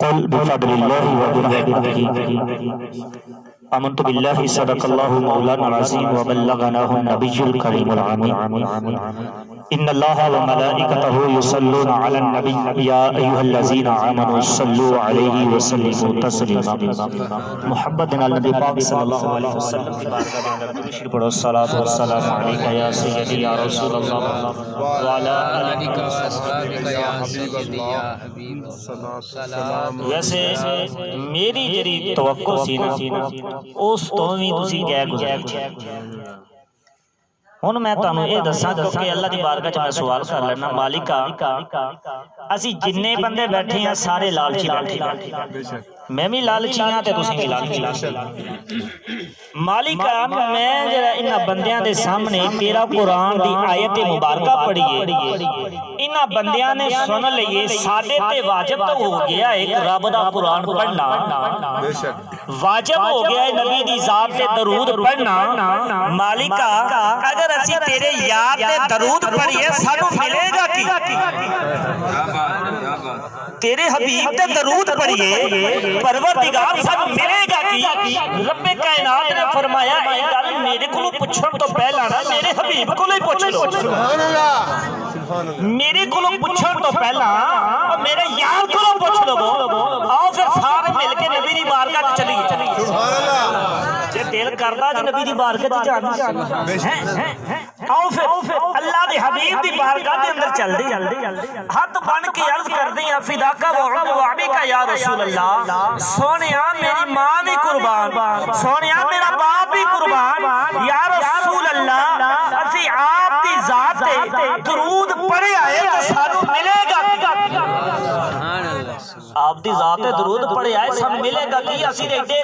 कुल बिफद्लिल्लाहि व बिरहमतिही आमन्तु बिल्लाहि सदक़ल्लाहु मौलाना अज़ीम व बल्लगनाहु नबियुल करीमुल आमीन। इन्नल्लाहा व मलाइकतहु युसल्लूना अलन नबी या अय्युहल्लज़ीना आमनू सल्लू अलैहि व सल्लिमू तस्लीमा। मुहम्मदिन अल नबी पाक सल्लल्लाहु अलैहि वसल्लम की बारगाह में अंदर दुरूद शरीफ पढ़ो। सलातो व सलाम अलैका या सय्यदी या रसूलल्लाह व अला आलिका व अस्हाबिका या सय्यदी या हबीब। वैसे मेरी जेरी तवक्को सी ना उस तो भी तुसी गए गुजरे। हुण मैं तुहानू ये दसां क्योंकि अल्लाह दी बारगाह च मैं सवाल कर लेना, मालिका असी जिन्ने बंदे बैठे हैं सारे लालची बैठे, मैं भी लालची हाँ ते तुसीं भी लालची। मालिका मैं जरा इन्हां बंदियां दे सामने तेरा कुरान दी आयत मुबारका पढ़ीए, इन्हां बंदियां ने सुन लईए साडे ते वाजिब तो हो गया एक रब दा कुरान पढ़ना, वाजिब हो गया है नबी दी जात ते दरूद पढ़ना। मालिका अगर असी तेरे यार ते दरूद पढ़िए सानू मिलेगा की? तेरे हबीब ते दरूद पढ़िए परवरदिगार सानू मिलेगा की? रब्बे कायनात ने फरमाया ये गल मेरे को पुछण तो पहला ना मेरे हबीब को ही पूछ लो। मेरे को पुछण तो पहला मेरे यार को पूछ लो। आओ फिर सारे मिलके नबी दी बारगाह चली जे दिल करदा जे नबी दी बारगाह जाना है। आओ फिर अल्लाह दे हबीब दी बारगाह दे अंदर चलदे हाथ बन के अर्ज करदे हैं फिदाका व अबीका या रसूल अल्लाह। सोनिया मेरी मां भी कुर्बान, सोनिया मेरा बाप भी कुर्बान, या रसूल अल्लाह असी आप दी जात ते दरूद पढ़े आए तो सानू मिलेगा की? आप दी जात ते दरूद पढ़े आए सब मिलेगा की? असी एडे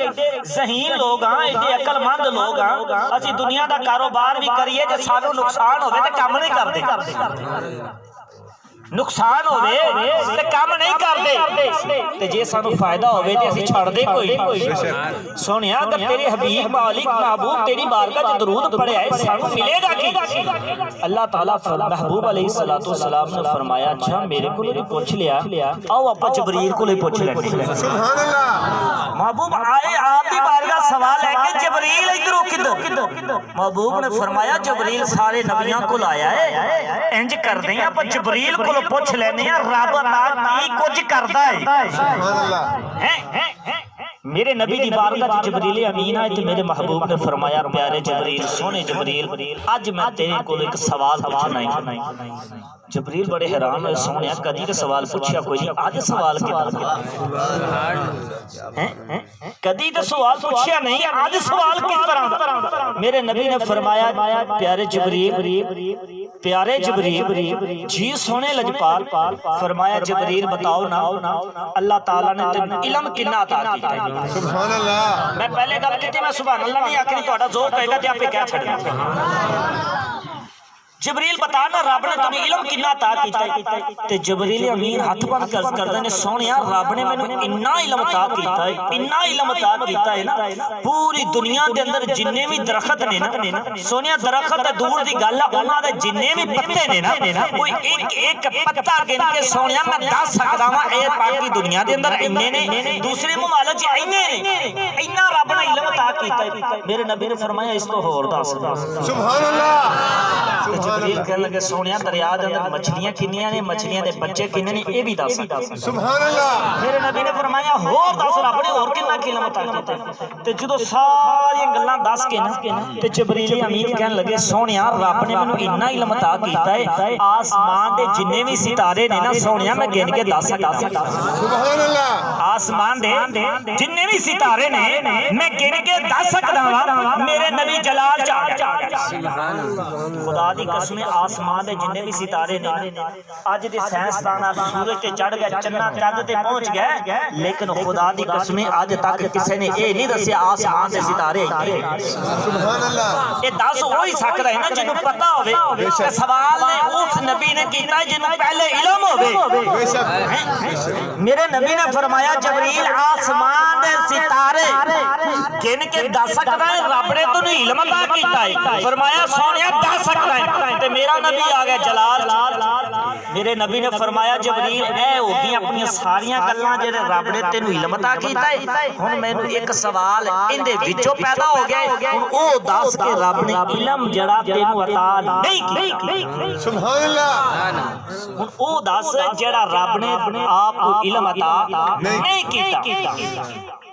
ज़हीन लोग हां, एडे अकलमंद लोग हां, असी दुनिया दा कारोबार भी करिए जे सानू नुकसान होवे ते काम नहीं करदे, नुकसान होवे ते काम नहीं करदे, ते जे सानू फायदा होवे ते असी छड़ दे कोई। सोनिया अगर तेरे हबीब मालिक महबूब तेरी बारगाह च दरूद पढ़े आए सानू मिलेगा की? अल्लाह ताला महबूब अलैहिस्सलातु वस्सलाम ने फरमाया अच्छा मेरे को भी पूछ लिया, आओ आप जबरील को पूछ लेंगे। सुभान अल्लाह। महबूब आए आप दी बारगाह सवाल है कि जबरील इधरों किधर? महबूब ने फरमाया जबरील सारे नबियां को आया है, इंज करदे हैं पर जबरील को पूछ लेने रब नाल की कुछ करदा है। सुभान अल्लाह। मेरे नबी दी बारगाह च जबरील अमीन आए ते मेरे महबूब ने फरमाया प्यारे जबरील सोने जबरील अज मैं तेरे कोल एक सवाल पूछना है। जबरील बड़े हैरान हुए, सोने कदी तो सवाल पूछा कोई नहीं, अज सवाल कदी तो सवाल पूछा नहीं, अज सवाल किस तरह? मेरे नबी ने फरमाया प्यारे जबरील जी सोने लजपाल फरमाया जबरील बताओ ना अल्लाह ताला ने तेन इल्म कितना अता कीता? सुभान अल्लाह। मैं पहले गल कीती मैं सुभान अल्लाह नहीं आखनी, तुहाडा जोर कहेगा ते आपे क्या छड्डना। जबरील बता ना रब ने तेन इल्म कितना अता कीता? ते जबरील अमीन हाथ बन के अर्ज करदे ने सोनिया रब ने मैनू इन्ना इल्म अता कीता है, इन्ना इल्म अता कीता है ना पूरी दुनिया दे अंदर जिन्ने भी दरखत ने ना सोनिया दरखत दूर दी गल है उन्हां दे जिन्ने भी पत्ते ने ना कोई एक एक पत्ता गिन के सोनिया मैं दस सकदा वां ए बाकी दुनिया दे अंदर इन्ने ने, दूसरे मुमालक च इन्ने ने, इन्ना रब ने इल्म अता कीता है। मेरे नबी ने फरमाया इस तो होर दस। सुभान अल्लाह। जबरील कहने लगे सोनिया दरिया दे अंदर मछलियां किन्नियां ने, मछलियां दे बच्चे किन्ने ने, ये भी दस। सुभान अल्लाह। मेरे नबी ने फरमाया होर दस रब ने होर किन्ना इल्म अता कीता? ते जदों सारी गल्लां दस के ना ते जबरील अमीन कहने लगे सोनिया रब ने मैनू इन्ना इल्म अता कीता है आसमान दे जिन्ने भी सितारे ने ना सोनिया मैं गिन के दस सकदा। सुभान अल्लाह। आसमान दे जिन्ने भी सितारे ने मैं गिन के दस सकदा वां। मेरे नबी जलाल खुदा दी कसम आसमान दे जिन्ने भी सितारे ने अज दे साइंसदान सूरज ते चढ़ गए, चन्ना चंद ते पहुंच गए, लेकिन खुदा दी कसम अज तक किसी ने ये नहीं दसिया आसमान दे सितारे इतने। सुभान अल्लाह। ये दस हो ही सकदा है ना जिन्हों पता होवे। सवाल ने उस नबी ने कीता जिन्हों पहले इल्म होवे। मेरे नबी ने फरमाया जबरील आसमान दे सितारे गिन के दस सकदा है, रब ने तैनूं इल्म अता कीता है। फरमाया सोनिया दस सकदा है ते मेरा नबी आ गया जलाल। मेरे नबी ने फरमाया जबरील ए हो गई अपनी सारियां गल्लां जेड़े रब ने तेनू इल्म अता कीता है। हुण मैनू एक सवाल इंदे विचों पैदा हो गया है, हुण ओ दस के रब ने इल्म जड़ा तेनू अता नहीं कीता। सुभान अल्लाह। हुण ओ दस जड़ा रब ने आप को इल्म अता नहीं कीता।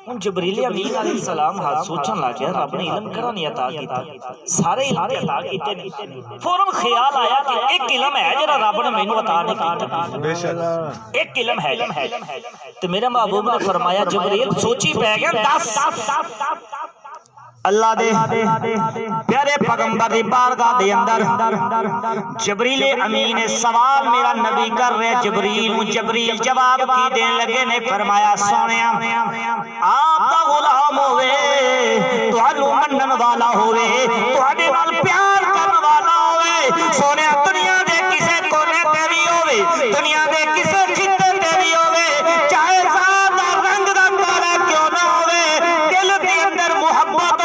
हुण जबरील अमीन अलैहिस्सलाम हाथ सोचन लग गया रब ने इल्म करा नहीं अता कीता, सारे इल्म अता कीते ने। फौरन ख्याल आया कि एक इल्म है जरा रब ने मैनू अता नहीं कीता, बेशक एक इल्म है। ते मेरे महबूब ने फरमाया जबरील सोची पै गया 10 अल्लाह दे प्यारे पैगंबर दी बारगाह दे अंदर जबरील अमीन सवाल मेरा नबी कर रहे जबरील जवाब की देन लगे ने फरमाया सोनिया आप दा गुलाम होवे तुहानू मनन वाला होवे तुहाडे नाल प्यार करन वाला होवे सोनिया दुनिया दे किसे कोने ते भी होवे दुनिया दे किसे खित्ते ते भी होवे चाहे ज़ात दा रंग दा काला क्यों ना होवे दिल दे अंदर मोहब्बत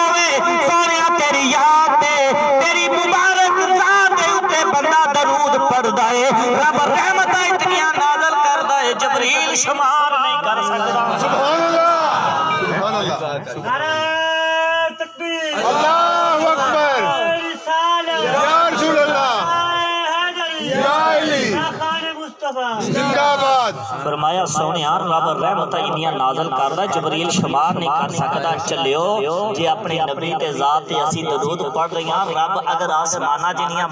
सोनिया तेरी याद दे तेरी मुबारक ज़ात दे उत्ते बंदा दरूद पढ़दा है रब रहमत इतनियां नाज़िल करदा है जबरील शुमार नहीं कर सकदा। सुभान अल्लाह सुभान अल्लाह नारे तकबीर अल्लाहु अकबर या रसूल अल्लाह या अली जिंदाबाद। फरमाया सोनिया रब रहमत इतनियां नाज़िल करदा जबरील शुमार नहीं कर सकदा। चलियो जे अपने नबी ते ज़ात ते असी दरूद पढ़ रहे हां रब अगर आसमाना जिन्नियां